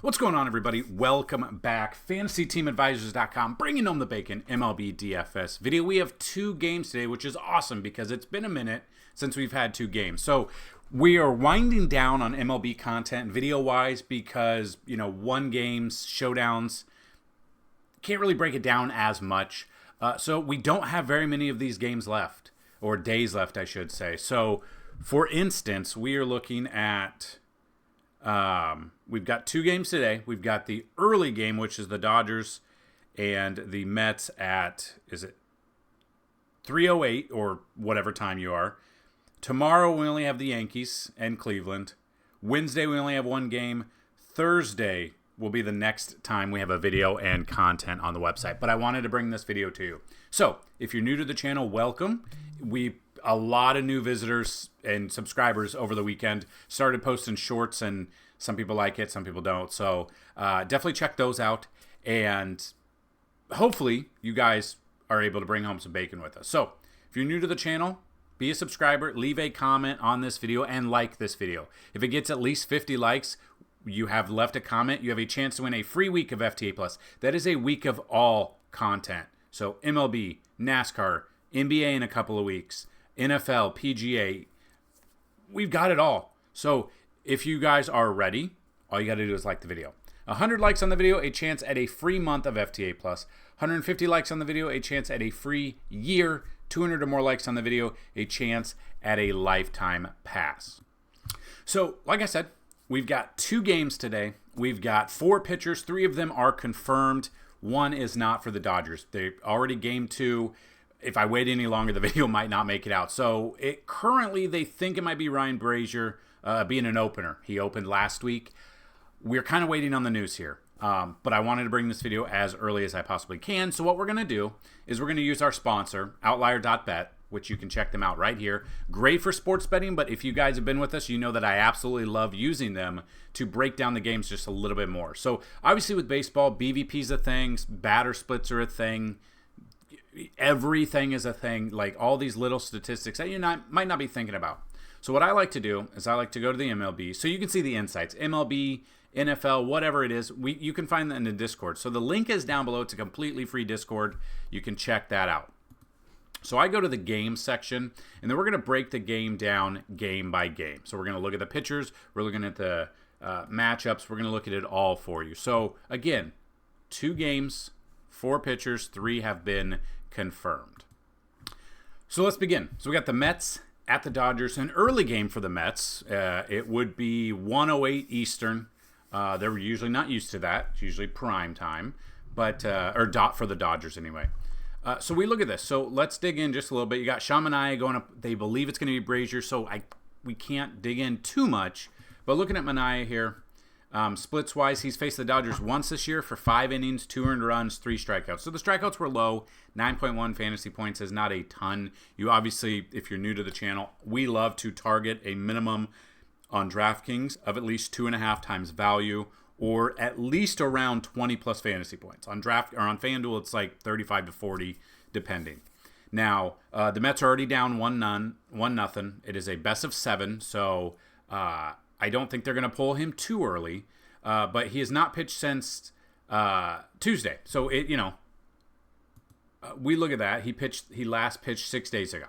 What's going on, everybody? Welcome back. FantasyTeamAdvisors.com, bringing home the bacon, MLB DFS video. We have two games today, which is awesome because it's been a minute since we've had two games. So we are winding down on MLB content video-wise because, one game's showdowns can't really break it down as much. So we don't have very many of these games left, or days left, I should say. So, for instance, we are looking at... we've got two games today. We've got the early game, which is the Dodgers and the Mets at, is it 3:08 or whatever time you are. Tomorrow we only have the Yankees and Cleveland. Wednesday we only have one game. Thursday will be the next time we have a video and content on the website. But I wanted to bring this video to you. So if you're new to the channel, welcome. A lot of new visitors and subscribers over the weekend started posting shorts, and some people like it, some people don't. So definitely check those out, and hopefully you guys are able to bring home some bacon with us. So if you're new to the channel, be a subscriber, leave a comment on this video, and like this video. If it gets at least 50 likes, you have left a comment, you have a chance to win a free week of FTA+. That is a week of all content. So MLB, NASCAR, NBA in a couple of weeks, NFL, PGA, we've got it all. So if you guys are ready, all you got to do is like the video. 100 likes on the video, a chance at a free month of FTA+. 150 likes on the video, a chance at a free year. 200 or more likes on the video, a chance at a lifetime pass. So, like I said, we've got two games today. We've got four pitchers. Three of them are confirmed. One is not for the Dodgers. They already game two. If I wait any longer, the video might not make it out. So currently, they think it might be Ryan Brazier being an opener. He opened last week. We're kind of waiting on the news here. But I wanted to bring this video as early as I possibly can. So what we're going to do is we're going to use our sponsor, Outlier.bet, which you can check them out right here. Great for sports betting, but if you guys have been with us, you know that I absolutely love using them to break down the games just a little bit more. So obviously with baseball, BVP's a thing, batter splits are a thing. Everything is a thing, like all these little statistics that you might not be thinking about. So what I like to do is I like to go to the MLB so you can see the insights. MLB, NFL, whatever it is, you can find that in the Discord. So the link is down below. It's a completely free Discord. You can check that out. So I go to the game section, and then we're going to break the game down game by game. So we're going to look at the pitchers. We're looking at the matchups. We're going to look at it all for you. So again, two games, four pitchers, three have been confirmed. So let's begin. So we got the Mets at the Dodgers. An early game for the Mets. It would be 1:08 Eastern. They're usually not used to that. It's usually prime time, but for the Dodgers anyway. So we look at this. So let's dig in just a little bit. You got Sean Manaea going up. They believe it's going to be Brazier, so we can't dig in too much. But looking at Manaea here, splits-wise, he's faced the Dodgers once this year for 5 innings, 2 earned runs, 3 strikeouts. So the strikeouts were low. 9.1 fantasy points is not a ton. You obviously, if you're new to the channel, we love to target a minimum on DraftKings of at least 2.5 times value, or at least around 20 plus fantasy points. On on Fanduel, it's like 35 to 40, depending. Now, the Mets are already down 1-0. It is a best of 7, so I don't think they're going to pull him too early. But he has not pitched since Tuesday. So we look at that. He last pitched 6 days ago.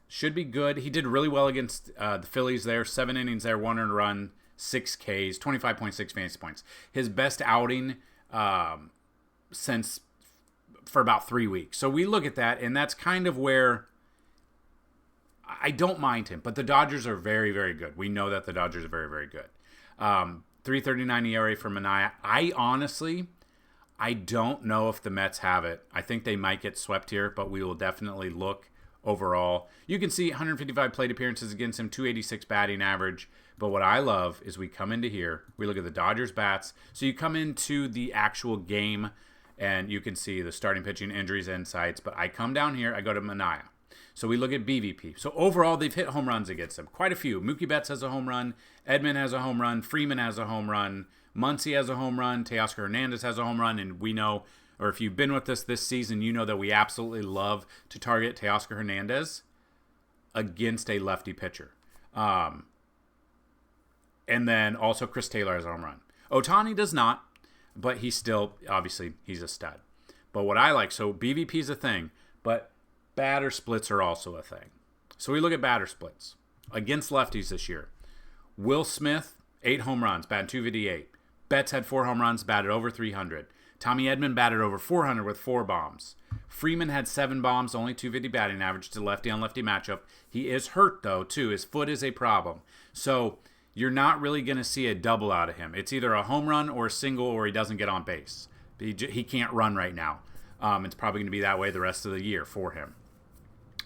Should be good. He did really well against the Phillies there. 7 innings there, 1 earned run, 6 Ks, 25.6 fantasy points. His best outing for about 3 weeks. So we look at that, and that's kind of where I don't mind him. But the Dodgers are very, very good. We know that the Dodgers are very, very good. 3.39 ERA for Manaea. I don't know if the Mets have it. I think they might get swept here, but we will definitely look overall. You can see 155 plate appearances against him, 286 batting average. But what I love is we come into here, we look at the Dodgers bats. So you come into the actual game, and you can see the starting pitching, injuries, insights. But I come down here, I go to Manaea. So we look at BVP. So overall, they've hit home runs against him. Quite a few. Mookie Betts has a home run. Edman has a home run. Freeman has a home run. Muncy has a home run. Teoscar Hernandez has a home run. And we know, or if you've been with us this season, you know that we absolutely love to target Teoscar Hernandez against a lefty pitcher. And then also Chris Taylor has a home run. Ohtani does not, but he's still, obviously, he's a stud. But what I like, so BVP is a thing, but batter splits are also a thing. So we look at batter splits against lefties this year. Will Smith, 8 home runs, batted 258. Betts had 4 home runs, batted over 300. Tommy Edman batted over 400 with 4 bombs. Freeman had 7 bombs, only 250 batting average to lefty-on-lefty matchup. He is hurt, though, too. His foot is a problem. So you're not really going to see a double out of him. It's either a home run or a single, or he doesn't get on base. He can't run right now. It's probably going to be that way the rest of the year for him.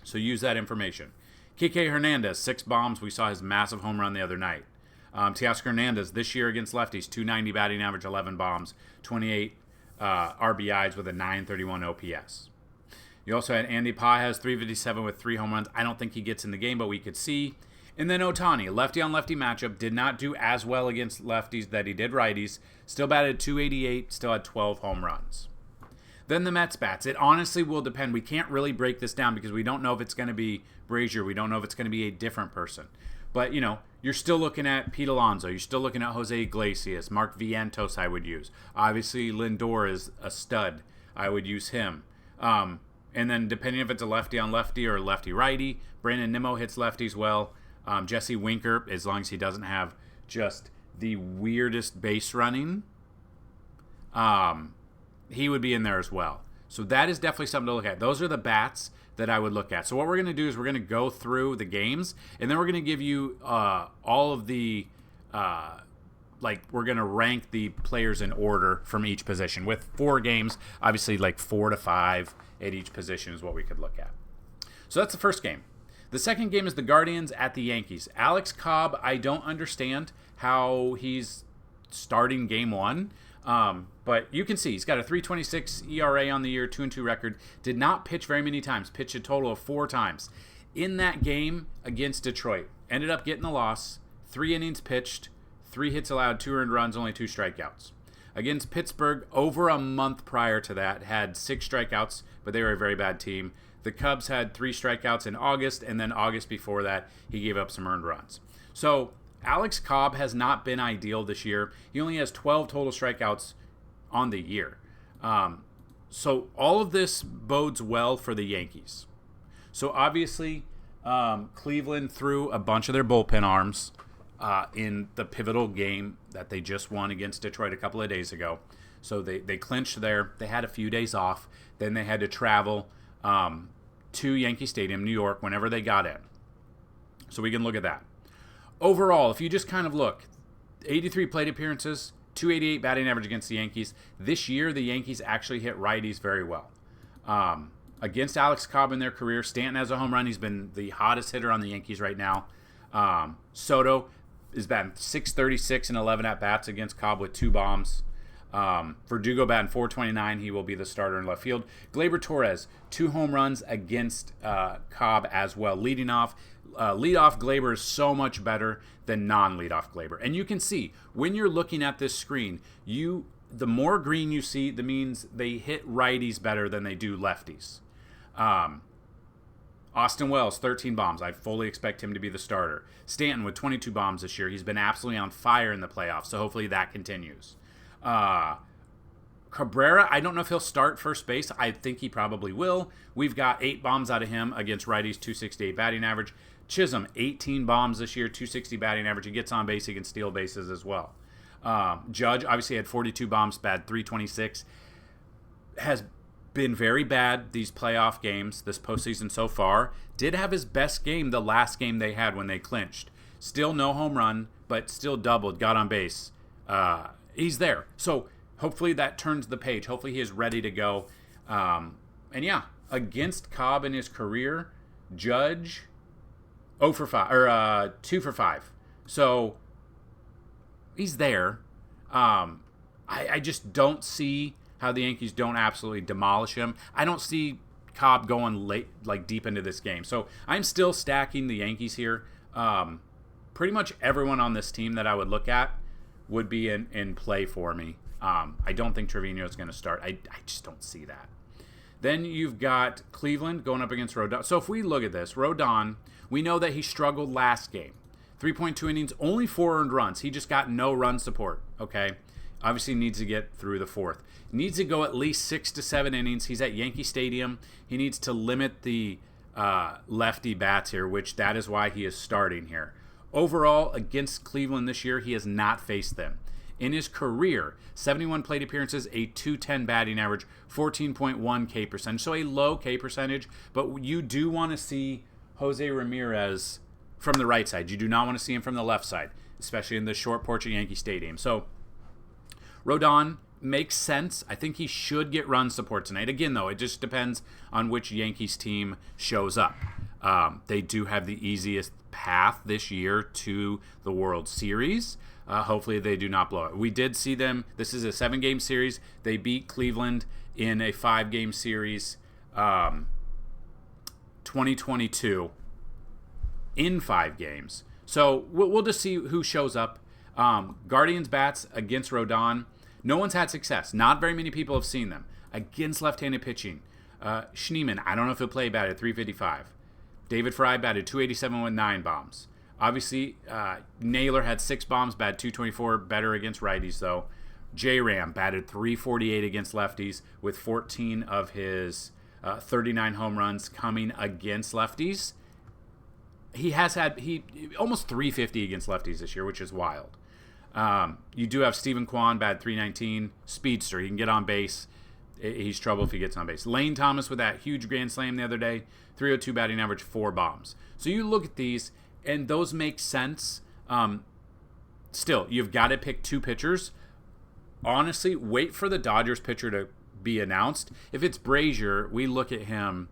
So use that information. Kike Hernandez, 6 bombs. We saw his massive home run the other night. Teoscar Hernandez, this year against lefties, 290 batting average, 11 bombs, 28 RBIs with a 931 OPS. You also had Andy Pages, 357 with 3 home runs. I don't think he gets in the game, but we could see. And then Ohtani, lefty-on-lefty matchup, did not do as well against lefties that he did righties. Still batted 288, still had 12 home runs. Then the Mets bats. It honestly will depend. We can't really break this down because we don't know if it's going to be Brazier. We don't know if it's going to be a different person. But, you're still looking at Pete Alonso. You're still looking at Jose Iglesias. Mark Vientos I would use. Obviously, Lindor is a stud. I would use him. And then depending if it's a lefty-on-lefty or lefty-righty, Brandon Nimmo hits lefties well. Jesse Winker, as long as he doesn't have just the weirdest base running, he would be in there as well. So that is definitely something to look at. Those are the bats that I would look at. So what we're going to do is we're going to go through the games, and then we're going to give you all of the, we're going to rank the players in order from each position. With 4 games, obviously 4 to 5 at each position is what we could look at. So that's the first game. The second game is the Guardians at the Yankees. Alex Cobb, I don't understand how he's starting game 1. But you can see he's got a 3.26 ERA on the year, 2-2 record. Did not pitch very many times. Pitched a total of 4 times. In that game against Detroit, ended up getting the loss. 3 innings pitched, 3 hits allowed, 2 earned runs, only 2 strikeouts. Against Pittsburgh, over a month prior to that, had 6 strikeouts, but they were a very bad team. The Cubs had 3 strikeouts in August, and then August before that, he gave up some earned runs. So Alex Cobb has not been ideal this year. He only has 12 total strikeouts on the year. So all of this bodes well for the Yankees. So obviously, Cleveland threw a bunch of their bullpen arms in the pivotal game that they just won against Detroit a couple of days ago. So they clinched there. They had a few days off. Then they had to travel to Yankee Stadium, New York, whenever they got in. So we can look at that. Overall, if you just kind of look, 83 plate appearances, 288 batting average against the Yankees. This year, the Yankees actually hit righties very well. Against Alex Cobb in their career, Stanton has a home run. He's been the hottest hitter on the Yankees right now. Soto is batting .636 and 11 at-bats against Cobb with 2 bombs. Verdugo batting .429. He will be the starter in left field. Gleyber Torres, 2 home runs against Cobb as well. Leadoff Gleyber is so much better than non-leadoff Gleyber. And you can see, when you're looking at this screen, the more green you see, that means they hit righties better than they do lefties. Austin Wells, 13 bombs. I fully expect him to be the starter. Stanton with 22 bombs this year. He's been absolutely on fire in the playoffs, so hopefully that continues. Cabrera, I don't know if he'll start first base. I think he probably will. We've got 8 bombs out of him against righties, 268 batting average. Chisholm, 18 bombs this year, 260 batting average. He gets on base, he can steal bases as well. Judge obviously had 42 bombs, bad 326. Has been very bad these playoff games, this postseason so far. Did have his best game the last game they had when they clinched. Still no home run, but still doubled, got on base. He's there. So hopefully that turns the page. Hopefully he is ready to go. And yeah, against Cobb in his career, Judge 2 for 5. So he's there. I just don't see how the Yankees don't absolutely demolish him. I don't see Cobb going late, deep into this game. So I'm still stacking the Yankees here. Pretty much everyone on this team that I would look at would be in play for me. I don't think Trevino is going to start. I just don't see that. Then you've got Cleveland going up against Rodon. So if we look at this, Rodon, we know that he struggled last game. 3.2 innings, only 4 earned runs. He just got no run support, okay? Obviously needs to get through the 4th. Needs to go at least 6 to 7 innings. He's at Yankee Stadium. He needs to limit the lefty bats here, which that is why he is starting here. Overall, against Cleveland this year, he has not faced them. In his career, 71 plate appearances, a 210 batting average, 14.1 K percentage. So a low K percentage, but you do want to see Jose Ramirez from the right side. You do not want to see him from the left side, especially in the short porch at Yankee Stadium. So Rodon makes sense. I think he should get run support tonight. Again, though, it just depends on which Yankees team shows up. They do have the easiest path this year to the World Series. Hopefully they do not blow it. We did see them. This is a 7-game series. They beat Cleveland in a 5-game series 2022 in 5 games. So we'll just see who shows up. Guardians bats against Rodon. No one's had success. Not very many people have seen them. Against left-handed pitching. Schneemann, I don't know if he'll play, batted 355. David Fry batted 287 with 9 bombs. Obviously, Naylor had 6 bombs, batted 224, better against righties, though. J-Ram batted 348 against lefties, with 14 of his 39 home runs coming against lefties. He has had almost 350 against lefties this year, which is wild. You do have Stephen Kwan, batted 319, speedster. He can get on base. He's trouble if he gets on base. Lane Thomas with that huge grand slam the other day, 302 batting average, 4 bombs. So you look at these, and those make sense. Still, you've got to pick 2 pitchers. Honestly, wait for the Dodgers pitcher to be announced. If it's Brazier, we look at him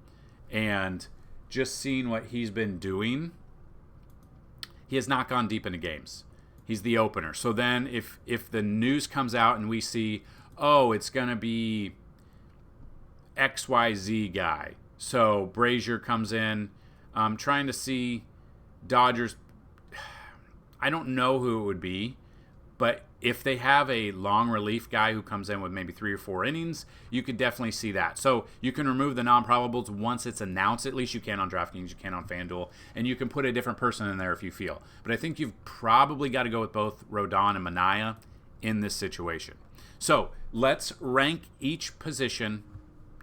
and just seeing what he's been doing, he has not gone deep into games. He's the opener. So then if the news comes out and we see, oh, it's going to be XYZ guy. So Brazier comes in. I'm trying to see Dodgers. I don't know who it would be, but if they have a long relief guy who comes in with maybe 3 or 4 innings, you could definitely see that. So you can remove the non-probables once it's announced. At least you can on DraftKings, you can on Fanduel, and you can put a different person in there if you feel. But I think you've probably got to go with both Rodon and Manaea in this situation. So let's rank each position,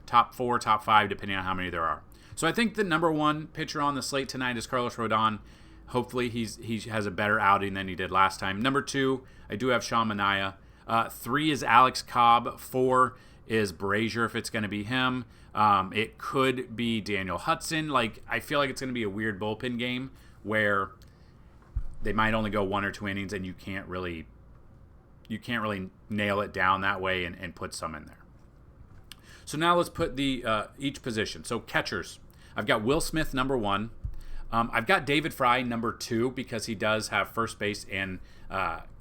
top 4, top 5, depending on how many there are. So I think the number 1 pitcher on the slate tonight is Carlos Rodon. Hopefully he has a better outing than he did last time. Number 2, I do have Sean Manaea. 3 is Alex Cobb. 4 is Brazier, if it's going to be him. It could be Daniel Hudson. I feel like it's going to be a weird bullpen game where they might only go 1 or 2 innings, and you can't really nail it down that way and put some in there. So now let's put the each position. So catchers, I've got Will Smith number 1. I've got David Fry number 2 because he does have first base and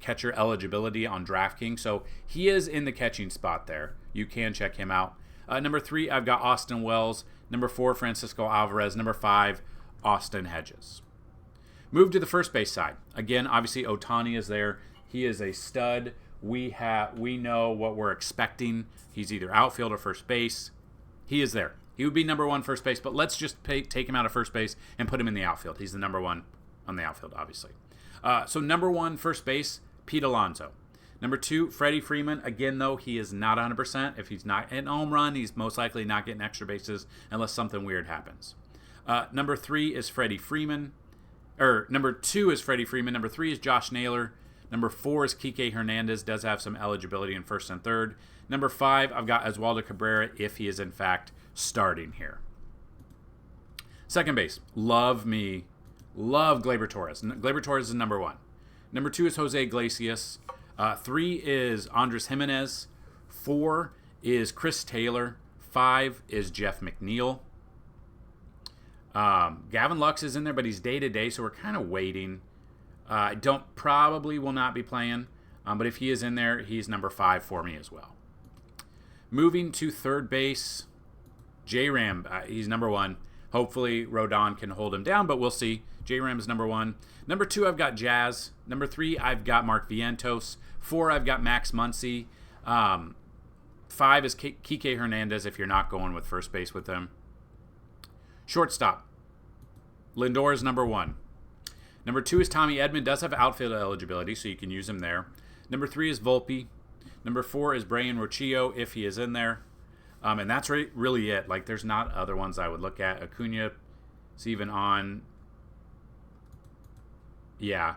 catcher eligibility on DraftKings. So he is in the catching spot there. You can check him out. Number 3, I've got Austin Wells. Number 4, Francisco Alvarez. Number 5, Austin Hedges. Move to the first base side. Again, obviously Ohtani is there. He is a stud. We know what we're expecting. He's either outfield or first base. He is there. He would be number 1 first base, but let's just take him out of first base and put him in the outfield. He's the number 1 on the outfield, obviously. So number 1 first base, Pete Alonso. Number 2, Freddie Freeman. Again, though, he is not 100%. If he's not hitting a home run, he's most likely not getting extra bases unless something weird happens. Number 3 is Freddie Freeman. Number 2 is Freddie Freeman. Number 3 is Josh Naylor. Number 4 is Kike Hernandez. Does have some eligibility in first and third. Number 5, I've got Oswaldo Cabrera if he is, in fact, starting here. Second base, love Gleyber Torres. Gleyber Torres is number 1. Number 2 is Jose Iglesias. 3 is Andres Jimenez. 4 is Chris Taylor. 5 is Jeff McNeil. Gavin Lux is in there, but he's day-to-day, so we're kind of waiting. Probably will not be playing, but if he is in there, he's number 5 for me as well. Moving to third base, J-Ram, he's number 1. Hopefully Rodon can hold him down, but we'll see. J-Ram is number 1. Number 2, I've got Jazz. Number 3, I've got Mark Vientos. 4, I've got Max Muncy. 5 is Kike Hernandez if you're not going with first base with him. Shortstop, Lindor is number 1. Number 2 is Tommy Edman. Does have outfield eligibility, so you can use him there. Number 3 is Volpe. Number 4 is Brian Rocchio, if he is in there. And that's really it. Like, there's not other ones I would look at. Acuna is even on. Yeah.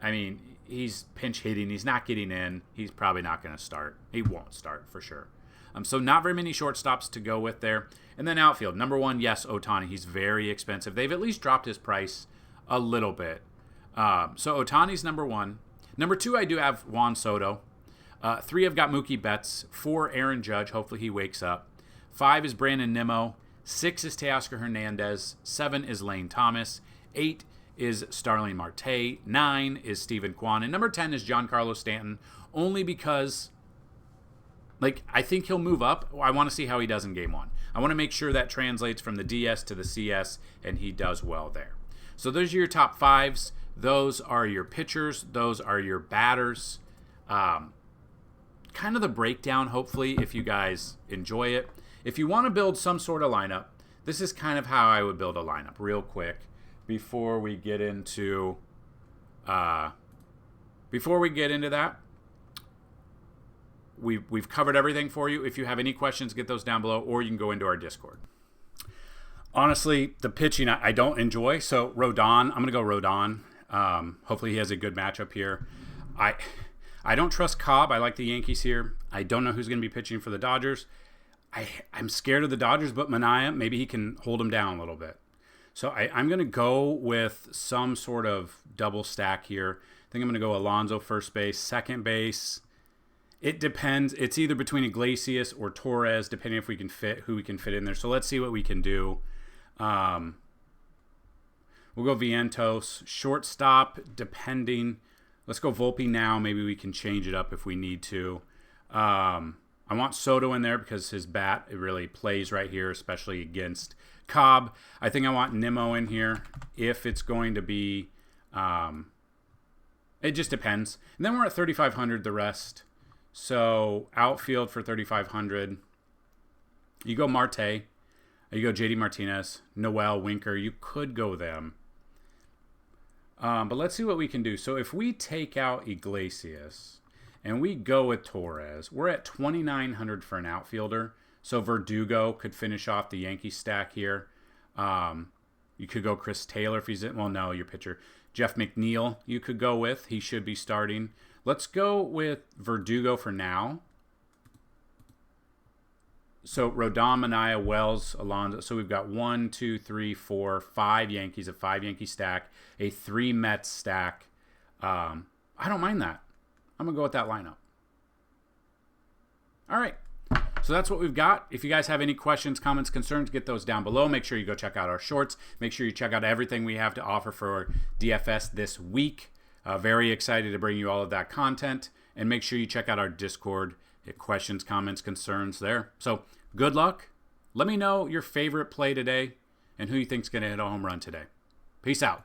I mean, he's pinch hitting. He's not getting in. He's probably not going to start. He won't start for sure. So not very many shortstops to go with there. And then outfield. Number 1, yes, Ohtani. He's very expensive. They've at least dropped his price a little bit. So Ohtani's number 1. Number 2, I do have Juan Soto. 3, I've got Mookie Betts. 4, Aaron Judge. Hopefully he wakes up. 5 is Brandon Nimmo. 6 is Teoscar Hernandez. 7 is Lane Thomas. 8 is Starling Marte. 9 is Steven Kwan. And number 10 is Giancarlo Stanton, only because, like, I think he'll move up. I want to see how he does in Game 1. I want to make sure that translates from the DS to the CS, and he does well there. So those are your top 5s. Those are your pitchers. Those are your batters. Kind of the breakdown, hopefully, if you guys enjoy it. If you want to build some sort of lineup, this is kind of how I would build a lineup real quick before we get into that. We've covered everything for you. If you have any questions, get those down below, or you can go into our Discord. Honestly, the pitching I don't enjoy. So Rodon, I'm going to go Rodon. Hopefully he has a good matchup here. I don't trust Cobb. I like the Yankees here. I don't know who's going to be pitching for the Dodgers. I'm scared of the Dodgers, but Manaea, maybe he can hold him down a little bit. So I'm going to go with some sort of double stack here. I think I'm going to go Alonso first base, second base. It depends. It's either between Iglesias or Torres, depending if we can fit who we can fit in there. So let's see what we can do. We'll go Vientos. Shortstop, depending. Let's go Volpe now. Maybe we can change it up if we need to. I want Soto in there because his bat, it really plays right here, especially against Cobb. I think I want Nimmo in here if it's going to be. It just depends. And then we're at 3,500 the rest. So outfield for 3,500. You go Marte. You go JD Martinez, Noel, Winker. You could go them. But let's see what we can do. So if we take out Iglesias and we go with Torres, we're at 2,900 for an outfielder. So Verdugo could finish off the Yankee stack here. You could go Chris Taylor if he's in. Well, no, your pitcher. Jeff McNeil you could go with. He should be starting. Let's go with Verdugo for now. So Rodon, Manaea, Wells, Alonso. So we've got 1, 2, 3, 4, 5 Yankees, a 5 Yankee stack, a 3 Mets stack. I don't mind that. I'm going to go with that lineup. All right. So that's what we've got. If you guys have any questions, comments, concerns, get those down below. Make sure you go check out our shorts. Make sure you check out everything we have to offer for DFS this week. Very excited to bring you all of that content. And make sure you check out our Discord. Get questions, comments, concerns there. So good luck. Let me know your favorite play today and who you think's going to hit a home run today. Peace out.